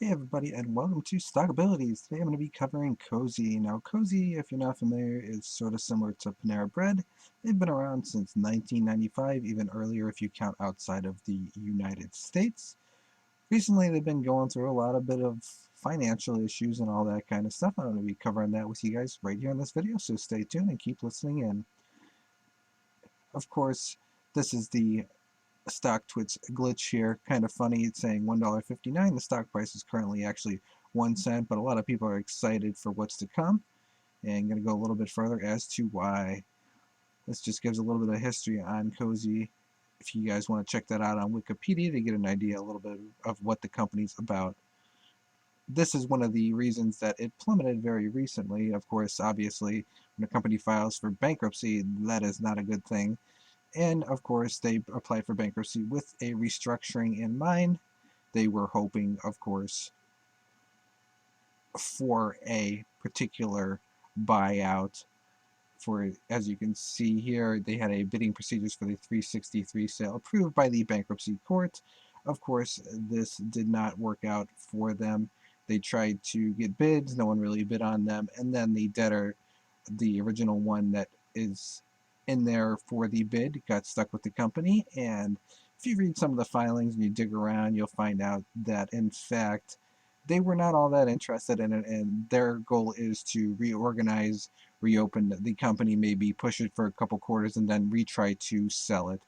Hey everybody, and welcome to Stock Abilities. Today I'm going to be covering COSI. Now, COSI, if you're not familiar, is sort of similar to Panera Bread. They've been around since 1995, even earlier if you count outside of the United States. Recently, they've been going through a bit of financial issues and all that kind of stuff. I'm going to be covering that with you guys right here in this video, so stay tuned and keep listening in. Of course, this is the stock twitch glitch here. Kind of funny, it's saying $1.59. The stock price is currently actually 1 cent, but a lot of people are excited for what's to come. And I'm going to go a little bit further as to why. This just gives a little bit of history on COSI. If you guys want to check that out on Wikipedia to get an idea a little bit of what the company's about. This is one of the reasons that it plummeted very recently. Of course, obviously, when a company files for bankruptcy, that is not a good thing. And of course, they applied for bankruptcy with a restructuring in mind. They were hoping, of course, for a particular buyout. For, as you can see here, they had a bidding procedures for the 363 sale approved by the Bankruptcy Court. Of course, this did not work out for them. They tried to get bids, no one really bid on them, and then the debtor, the original one that is in there for the bid, got stuck with the company. And if you read some of the filings and you dig around, you'll find out that in fact they were not all that interested in it, and their goal is to reorganize, reopen the company, maybe push it for a couple quarters and then retry to sell it.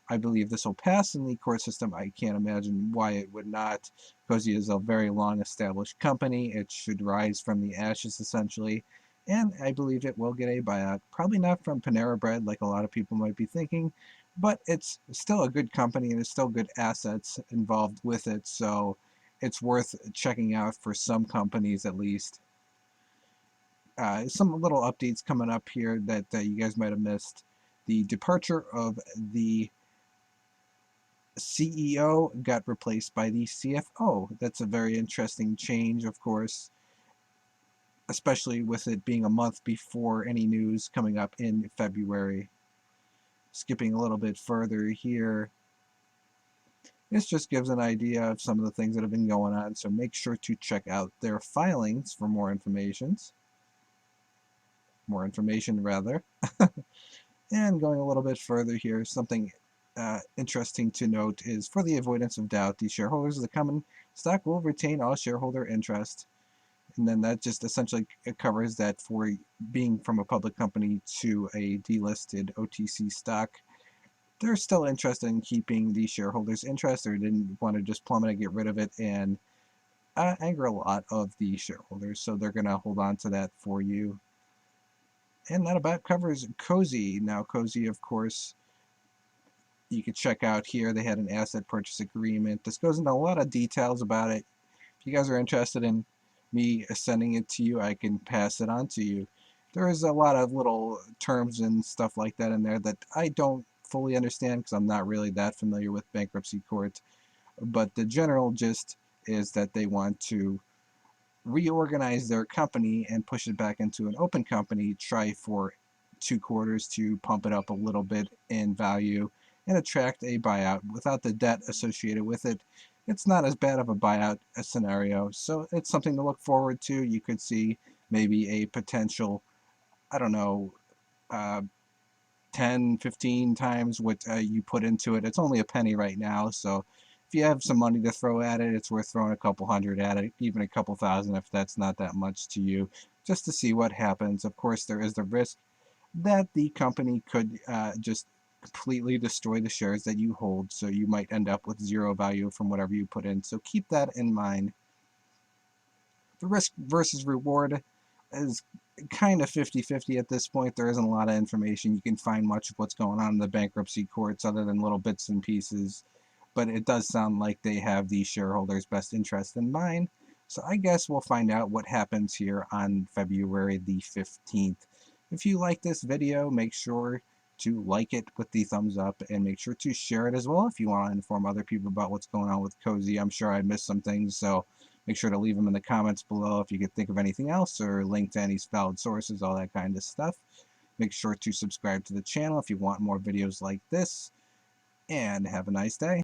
I believe this will pass in the court system. I can't imagine why it would not, because it is a very long established company. It should rise from the ashes essentially, and I believe it will get a buyout. Probably not from Panera Bread like a lot of people might be thinking, but it's still a good company and there's still good assets involved with it, so it's worth checking out for some companies at least. Some little updates coming up here that you guys might have missed. The departure of the CEO got replaced by the CFO. That's a very interesting change, of course, especially with it being a month before any news coming up in February. Skipping a little bit further here, this just gives an idea of some of the things that have been going on, so make sure to check out their filings for more information. And going a little bit further here, something interesting to note is, for the avoidance of doubt, the shareholders of the common stock will retain all shareholder interest. And then that just essentially covers that for being from a public company to a delisted OTC stock. They're still interested in keeping the shareholders' interest. They didn't want to just plummet and get rid of it and anger a lot of the shareholders. So they're going to hold on to that for you. And that about covers COSI. Now, COSI, of course, you can check out here. They had an asset purchase agreement. This goes into a lot of details about it. If you guys are interested in me sending it to you, I can pass it on to you. There is a lot of little terms and stuff like that in there that I don't fully understand because I'm not really that familiar with bankruptcy court. But the general gist is that they want to reorganize their company and push it back into an open company, try for 2 quarters to pump it up a little bit in value and attract a buyout. Without the debt associated with it, it's not as bad of a buyout scenario, so it's something to look forward to. You could see maybe a potential, I don't know, 10, 15 times what you put into it. It's only a penny right now, so if you have some money to throw at it, it's worth throwing a couple hundred at it, even a couple thousand if that's not that much to you, just to see what happens. Of course, there is the risk that the company could just completely destroy the shares that you hold, so you might end up with zero value from whatever you put in. So keep that in mind. The risk versus reward is kind of 50-50 at this point. There isn't a lot of information. You can find much of what's going on in the bankruptcy courts other than little bits and pieces, but it does sound like they have the shareholders' best interest in mind. So I guess we'll find out what happens here on February the 15th. If you like this video, make sure to like it with the thumbs up and make sure to share it as well if you want to inform other people about what's going on with COSI. I'm sure I missed some things, so make sure to leave them in the comments below if you could think of anything else or link to any valid sources, all that kind of stuff. Make sure to subscribe to the channel if you want more videos like this, and have a nice day.